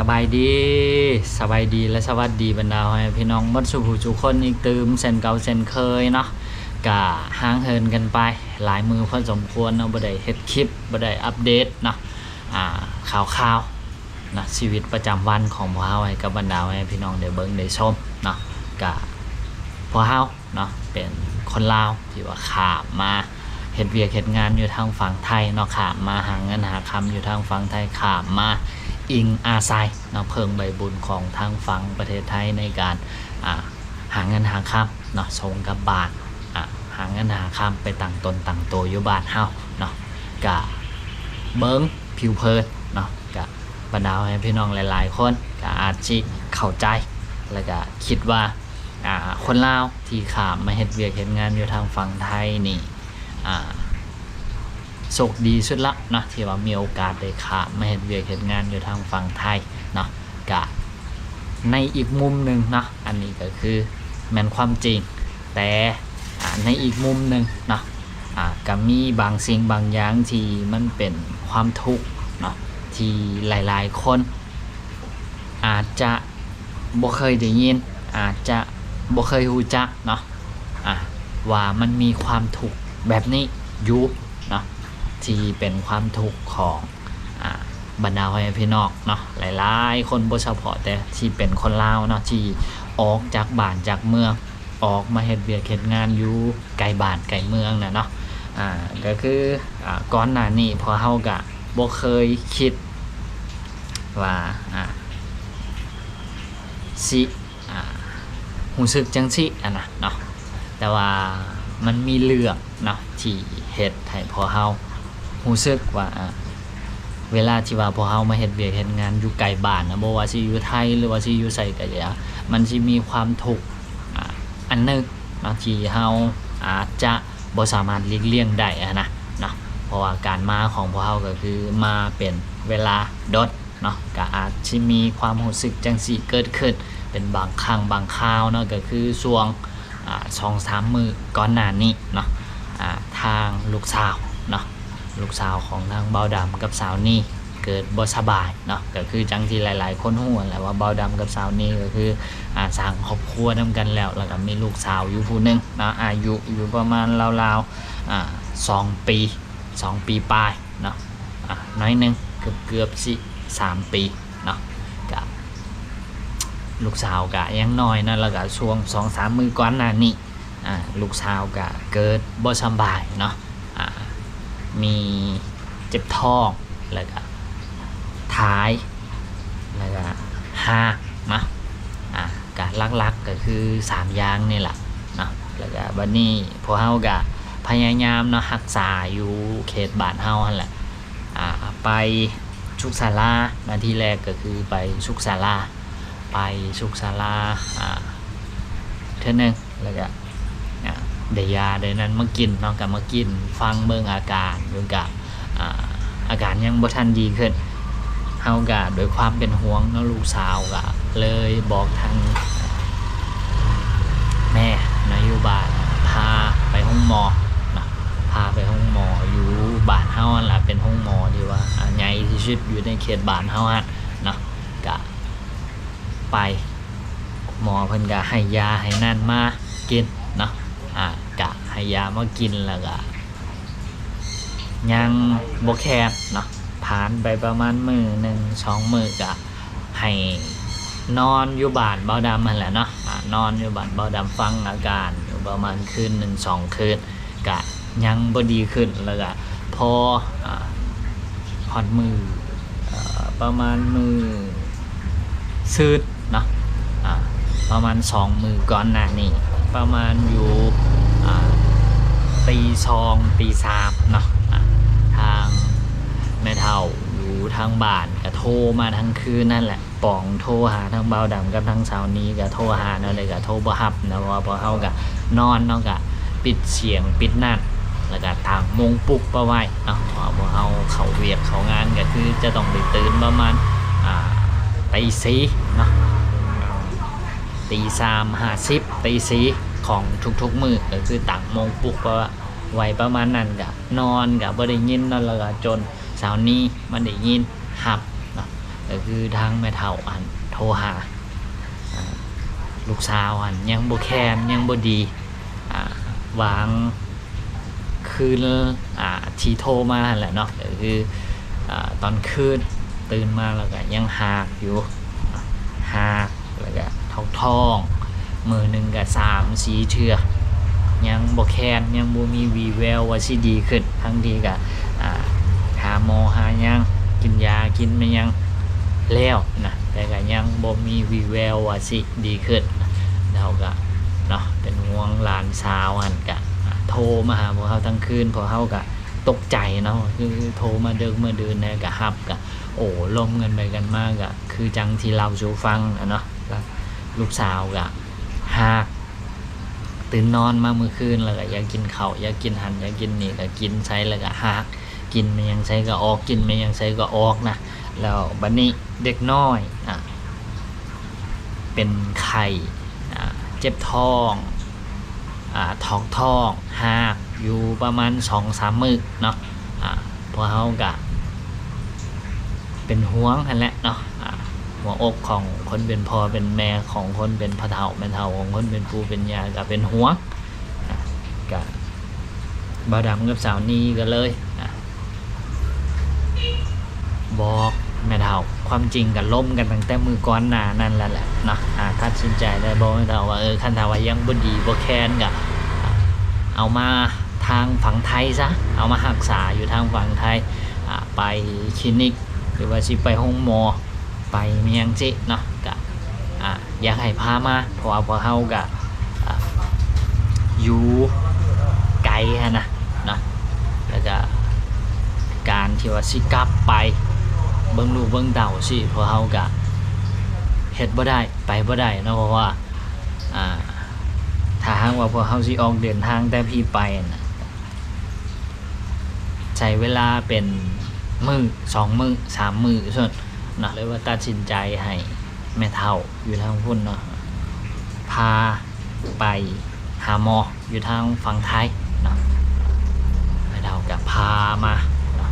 สบายดีสบายดีและสวัสดีบรรดาพี่น้องบัดสุผู้ทุกคนอีกตืมเส้นเก่าเส้นเคยเนาะกะห่างเหินกันไปหลายมือพอสมควรเนาะบ่ได้เฮ็ดคลิปบ่ได้อัปเดตเนาะข่าวนะชีวิตประจำวันของพวกเฮาให้กับบรรดาพี่น้องได้เบิ่งได้ชมเนาะกะพวกเฮาเนาะเป็นคนลาวที่ว่าข้ามมาเฮ็ดเวียกเฮ็ดงานอยู่ทางฝั่งไทยเนาะข้ามมาหาเงินหาคำอยู่ทางฝั่งไทยข้ามมาอิงอาศัยเนาะเพิ่งใบบุญของทางฝั่งประเทศไทยในการหาเงินหาคำเนาะส่งกับบาทหาเงินหาคำไปต่างตนต่างตัวอยู่บ้านเฮาเนาะกะเบิ้งผิวเพลินเนาะกะบรรดาให้พี่น้องหลายๆคนกะอาจจะเข้าใจแล้วก็คิดว่าคนลาวที่ข้ามมาเฮ็ดเวียกเฮ็ดงานอยู่ทางฝั่งไทยนี่โชคดีสุดละเนาะที่ว่ามีโอกาสได้ข้ามมาเฮ็ดเวียกเฮ็ดงานอยู่ทางฝั่งไทยเนาะกะในอีกมุมหนึ่งเนาะอันนี้ก็คือแม่นความจริงแต่ในอีกมุมหนึ่งเนาะก็มีบางสิ่งบางอย่างที่มันเป็นความทุกข์เนาะที่หลายๆคนอาจจะบ่เคยได้ยินอาจจะบ่เคยรู้จักเนาะว่ามันมีความทุกข์แบบนี้อยู่เนาะที่เป็นความทุกข์ของบรรดาพี่น้องเนาะหลายๆคนบ่เฉพาะแต่ที่เป็นคนลาวเนาะที่ออกจากบ้านจากเมืองออกมาเฮ็ดเวียกเฮ็ดงานอยู่ไกลบ้านไกลเมืองน่ะเนาะก็คือก่อนหน้านี้พอเฮาก็บ่เคยคิดว่าสิรู้สึกจังซี่นะเนาะแต่ว่ามันมีเรื่องเนาะที่เฮ็ดให้พอเฮารู้สึกว่าเวลาที่ว่าพอเฮามาเฮ็ดเวียกเฮ็ดงานอยู่ไกลบ้านนะบ่ว่าสิอยู่ไทยหรือว่าสิอยู่ไสก็อย่ามันสิมีความทุกข์อันนึงเนาะที่เฮาอาจจะบ่สามารถหลีกเลี่ยงได้นะเนาะเพราะว่าการมาของพวกเฮาก็คือมาเป็นเวลาดดเนาะก็อาจสิมีความรู้สึกจังซี่เกิดขึ้นเป็นบางครั้งบางคราวเนาะก็คือช่วง2-3 มื้อก่อนหน้านี้เนาะทางลูกสาวเนาะลูกสาวของทางเบาดำกับสาวนี่เกิดบ่สบายเนาะก็คือจังที่หลายๆคนฮู้แหละว่าเบาดำกับสาวนี่ก็คือสร้างครอบครัวนำกันแล้วก็มีลูกสาวอยู่ผู้นึงเนาะอายุอยู่ประมาณราวๆ2 ปีปลายเนาะน้อยนึงเกือบสิ3 ปีเนาะก็ลูกสาวก็ยังน้อยนะแล้วก็ช่วง 2-3 มื้อก่อนหน้านี้ลูกสาวก็เกิดบ่สบายเนาะมีเจ็บท้องแล้วก็ท้ายแล้วก็นะก็ลักๆก็คือ3อย่างนี่แหละเนาะแล้วก็บัดนี้พวกเฮาก็พยายามเนาะรักษาอยู่เขตบ้านเฮาหั่นแหละไปสุขศาลามาที่แรกก็คือไปสุขศาลาเท่านึงแล้วก็ได้ยาได้นั้นมากินเนาะก็มากินฟังเบิ่งอาการอยู่กับอาการยังบ่ทันดีขึ้นเฮาก็โดยความเป็นห่วงเนาะลูกสาวก็เลยบอกทางแม่เนาะอยู่บ้านพาไปห้องหมอเนาะพาไปห้องหมออยู่บ้านเฮานั่นล่ะเป็นห้องหมอที่ว่าใหญ่ที่สุดอยู่ในเขตบ้านเฮาเนาะก็ไปหมอเพิ่นก็ให้ยาให้นั่นมากินเนาะกะให้ยามากินแล้วก็ยังบ่แค่เนาะผ่านไปประมาณมื้อนึง2 มื้อก็ให้นอนอยู่บ้านเบาดำนั่นแหละเนาะนอนอยู่บ้านเบาดำฟังอาการอยู่ประมาณคืน1 2 คืนก็ยังบ่ดีขึ้นแล้วก็พอฮอดมื้อประมาณมื้อซื่นเนาะประมาณ2 มื้อก่อนหน้านี้ประมาณอยู่ตี 2 ตี 3เนาะทางแม่เฒ่าอยู่ทางบ้านก็โทรมาทั้งคืนนั่นแหละป่องโทรหาทางเบาดำกับทางสาวนี้ก็โทรหาเนาะเลยก็โทรบ่รับนะว่าพอเฮาก็นอนเนาะก็ปิดเสียงปิดนั่นแล้วก็ตั้งมงปลุกเอาไว้เนาะเพราะว่าเฮาเข้าเวียกเข้างานก็คือจะต้องได้ตื่นประมาณตี 4เนาะตี 3:50ตี 4ของทุกๆมื้อก็คือตั้งมงปลุกไว้ประมาณนั้นก็นอนก็บ่ได้ยินเนาะแล้วก็จนสาวนี้มันได้ยินรับเนาะ ก็คือทางแม่เฒ่าอันโทรหาลูกสาวอันยังบ่แค้นยังบ่ดีวางคืนที่โทรมาแหละเนาะก็คือตอนคืนตื่นมาแล้วก็ยังหากอยู่หากแล้วก็ท้องมือหนึ่งก็3-4 เทื่อยังบ่แค้นยังบ่มีวีแววว่าสิดีขึ้นทั้งที่ก็หาหมอหายังกินยากินไม่ยังแล้วนะแต่ก็ยังบ่มีวีแววว่าสิดีขึ้นเราก็เนาะเป็นห่วงหลานสาวหันก็โทรมาหาพวกเขาทั้งคืนพวกเขาก็ตกใจเนาะคือโทรมาดึกมาดื่นเนี่ยก็ฮับก็โอ้ล้มกันไปกันมากก็คือจังที่เราสู่ฟังเนาะลูกสาวก็หากตื่นนอนมาเมื่อคืนแล้วก็อยากกินข้าวอยากกินหันอยากกินนี่ก็กินใช้แล้วก็หากกินไม่ยังใช้ก็ออกกินไม่ยังใช้ก็ออกนะแล้วบัดนี้เด็กน้อยเป็นไข้เจ็บท้องท้องหากอยู่ประมาณ 2-3 มื้อเนาะพวกเขาก็เป็นห่วงนั่นแหละเนาะหัวอกของคนเป็นพ่อเป็นแม่ของคนเป็นพ่อเฒ่าแม่เฒ่าของคนเป็นปู่เป็นย่าก็เป็นห่วงก็บ่าวดำกับสาวนี้ก็เลยบอกแม่เฒ่าความจริงก็ล้มกันตั้งแต่มือก่อนหน้านั่นแหละเนาะตัดสินใจได้บอกแม่เฒ่าว่าคันถ้าว่ายังบ่ดีบ่แค้นก็เอามาทางฝั่งไทยซะเอามารักษาอยู่ทางฝั่งไทยไปคลินิกหรือว่าสิไปโรงหมอไปเมียงจิเนาะก็อยากให้พามาเพราะว่าพวกเฮาก็อยู่ไกลนะเนาะแล้วก็การที่ว่าสิกลับไปเบิ่งลูกเบิ่งเต่าสิพวกเฮาก็เฮ็ดบ่ได้ไปบ่ได้เนาะเพราะว่าถ้าหากว่าพวกเฮาสิออกเดินทางแต่พี่ไปนะใช้เวลาเป็นมื้อ2 มื้อ3 มื้อส่วนเนาะเลยว่าตัดสินใจให้แม่เฒ่าอยู่ทางพุ่นเนาะพาไปหาหมออยู่ทางฝั่งไทยเนาะแม่เฒ่าก็พามาเนาะ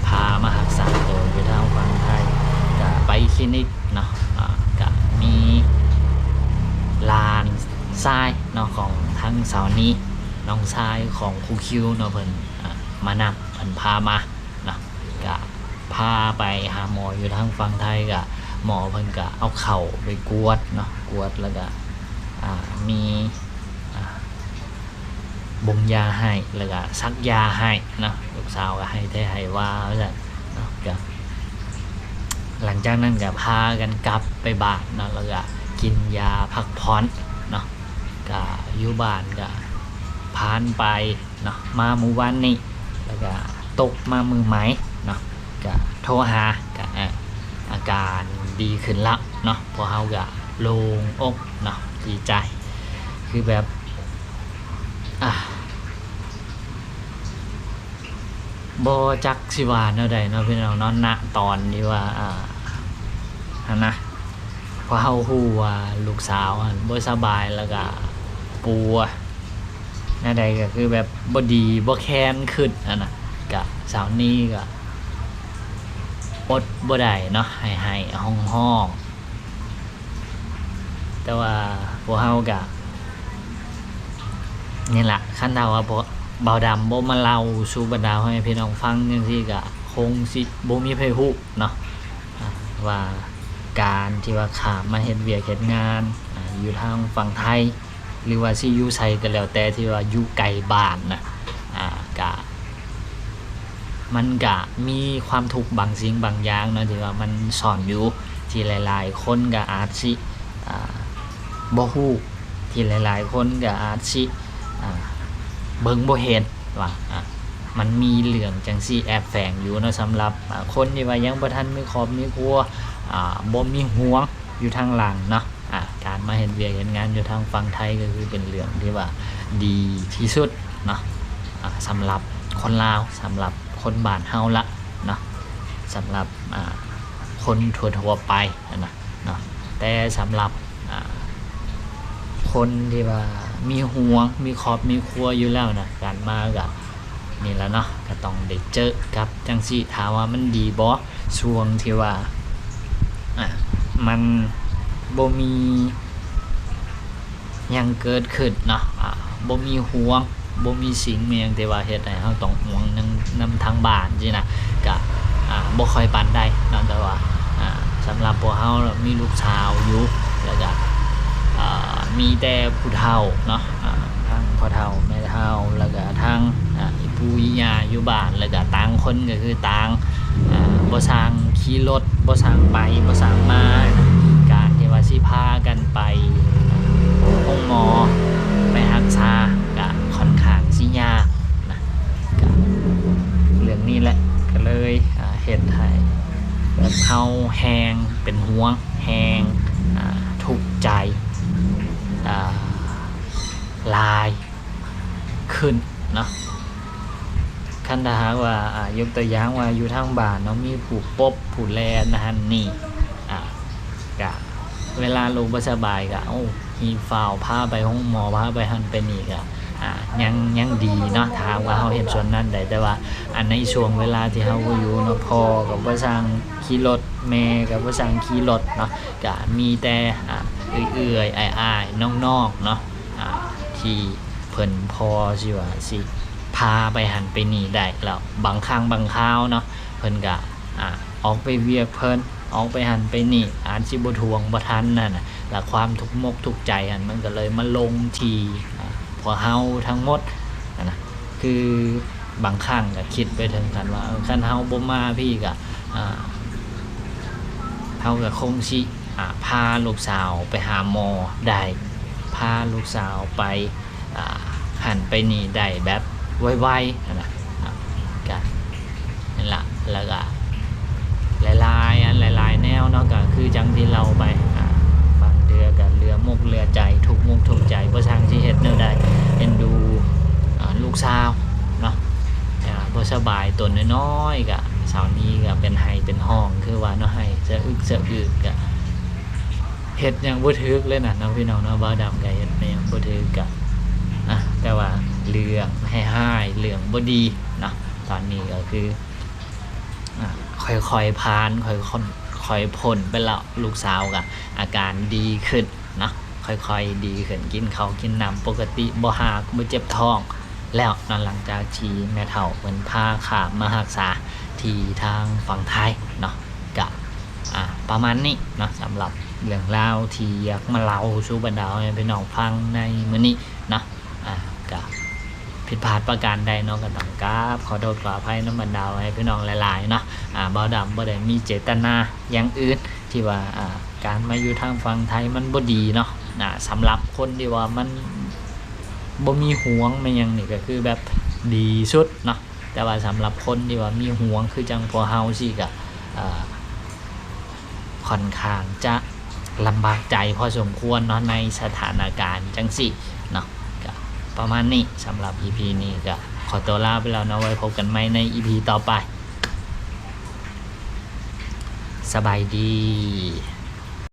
พามารักษาตัวอยู่ทางฝั่งไทยก็ไปคลินิกเนาะก็มีหลานชายเนาะของทั้งสาวนี้น้องชายของครูคิวเนาะเพิ่นมานำเพิ่นพามาเนาะก็พาไปหาหมออยู่ทางฝั่งไทยก็หมอเพิ่นก็เอาเข่าไปกวดเนาะกวดแล้วก็มีบ่งยาให้แล้วก็ซักยาให้เนาะลูกสาวก็ให้ได้ให้ว่าซั่นเนาะก็หลังจากนั้นก็พากันกลับไปบ้านเนาะแล้วก็กินยาพักผ่อนเนาะก็อยู่บ้านก็ผ่านไปเนาะมาหมู่บ้านนี้แล้วก็ตกมามือไหมเนาะก็โทรหาก็อาการดีขึ้นแล้วเนาะพอเฮาก็โล่งอกเนาะดีใจคือแบบบ่จักสิว่าแนวใดเนาะพี่น้องเนาะณตอนที่ว่านะพอเฮาฮู้ว่าลูกสาวบ่สบายแล้วก็ป่วยแนวใดก็คือแบบบ่ดีบ่แค้นขึ้นนะก็สาวนี้ก็อดบ่ได้เนาะให้ห้องแต่ว่าพวกเฮาก็นี่ล่ะคันถ้าว่าบ่าวดำบ่มาเล่าสู่บรรดาให้พี่น้องฟังจังซี่ก็คงสิบ่มีไผฮู้เนาะว่าการที่ว่าข้ามมาเฮ็ดเวียกเฮ็ดงานอยู่ทางฝั่งไทยหรือว่าสิอยู่ไสก็แล้วแต่ที่ว่าอยู่ไกลบ้านนะก็มันก็มีความทุกข์บางสิ่งบางอย่างเนาะที่ว่ามันซ่อนอยู่ที่หลายๆคนก็อาจสิบ่ฮู้ที่หลายๆคนก็อาจสิเบิ่งบ่เห็นว่ามันมีเรื่องจังซี่แอบแฝงอยู่เนาะสำหรับคนที่ว่ายังบ่ทันมีครอบมีครัวบ่มีห่วงอยู่ทางหลังเนาะการมาเฮ็ดเวียกเฮ็ดงานอยู่ทางฝั่งไทยก็คือเป็นเรื่องที่ว่าดีที่สุดเนาะสำหรับคนลาวสำหรับคนบ้านเฮาละเนาะสำหรับคนทั่วๆไปนะเนาะแต่สำหรับคนที่ว่ามีห่วงมีครอบมีครัวอยู่แล้วนะการมาก็นี่แหละเนาะก็ต้องได้เจอกับจังซี่ถามว่ามันดีบ่ช่วงที่ว่า มันบ่มีหยังเกิดขึ้นเนาะบ่มีห่วงบ่มีสิ่งมีหยังที่ว่าเฮ็ดให้เฮาต้องห่วงนำทางบ้านจินะก็บ่ค่อยปานใดเนาะแต่ว่าสำหรับพวกเฮามีลูกสาวอยู่แล้วก็มีแต่ผู้เฒ่าเนาะทั้งพ่อเฒ่าแม่เฒ่าแล้วก็ทั้งอีปู่อีย่าอยู่บ้านแล้วก็ต่างคนก็คือต่างบ่สร้างขี่รถบ่สร้างไปบ่สร้างมาการที่ว่าสิพากันไปห้องหมอไปรักษาก็ค่อนข้างสิยากนะก็เรื่องนี้แหละก็เลยเฮ็ดให้แบบเฮาแฮงเป็นห่วงแฮงทุกข์ใจลายขึ้นเนาะคันถ้าหากว่ายกตัวอย่างว่าอยู่ทางบ้านเนาะมีผู้ปบผู้แลนั่นนี่ก็เวลาลูกบ่สบายก็ฮีฟ้าวพาไปห้องหมอพาไปหั่นไปนี่ก็ยังดีเนาะถ้าว่าเฮาเฮ็ดส่วนนั้นได้แต่ว่าในช่วงเวลาที่เฮาบ่อยู่เนาะพ่อก็บ่สั่งขี่รถแม่ก็บ่สั่งขี่รถเนาะก็มีแต่เอื้อยๆอ้ายๆน้องๆเนาะที่เพิ่นพอสิว่าสิพาไปหันไปนี่ได้แล้วบางครั้งบางคราวเนาะเพิ่นก็ออกไปเวียกเพิ่นออกไปหันไปนี่อาจสิบ่ทวงบ่ทันนั่นน่ะแล้วความทุกข์มกทุกข์ใจมันก็เลยมาลงที่พวกเฮาทั้งหมดนะคือบางครั้งก็คิดไปถึงกันว่าคันเฮาบ่มาพี่ก็เฮาก็คงสิพาลูกสาวไปหาหมอได้พาลูกสาวไปหันไปนี่ได้แบบไวๆนะก็นั่นล่ะแล้วก็หลายแนวเนาะก็คือจังที่เราไปบางเดือกับเรือมุกเรือใจทุกมุกทุกใจบ่ช่างสิเฮ็ดแนวใดเอ็นดูลูกสาวเนาะบ่สบายตัวน้อยๆก็เช้านี้ก็เป็นไห้เป็นห้องคือว่าเนาะให้สะอึกสะอึกก็เฮ็ดหยังบ่ถึกเลยน่ะเนาะพี่น้องเนาะบ่ดำก็เฮ็ดหยังบ่ถึกก็แต่ว่าเรื่องให้เรื่องบ่ดีเนาะตอนนี้ก็คือค่อยๆผ่านค่อยพ้นไปแล้วลูกสาวก็อาการดีขึ้นเนาะค่อยๆดีขึ้นกินข้าวกินน้ำปกติบ่หากบ่เจ็บท้องแล้วนั่นหลังจากที่แม่เฒ่าเพิ่นพาข้ามมารักษาที่ทางฝั่งไทยเนาะก็ประมาณนี้เนาะสำหรับเรื่องราวที่อยากมาเล่าสู่บรรดาพี่น้องฟังในมื้อนี้เนาะก็ผิดพลาดประการใดเนาะก็ต้องกราบขอโทษขออภัยนำบรรดาให้พี่น้องหลายๆเนาะบ่ดำบ่ได้มีเจตนาอย่างอื่นที่ว่าการมาอยู่ทางฝั่งไทยมันบ่ดีเนาะสำหรับคนที่ว่ามันบ่มีห่วงมันยังนี่ก็คือแบบดีสุดเนาะแต่ว่าสำหรับคนที่ว่ามีห่วงคือจังพวกเฮาสิก็ค่อนข้างจะลำบากใจพอสมควรเนาะในสถานการณ์จังซี่เนาะก็ประมาณนี้สำหรับ EP นี้ก็ขอตัวลาไปแล้วเนาะไว้พบกันใหม่ใน EP ต่อไปสบายดี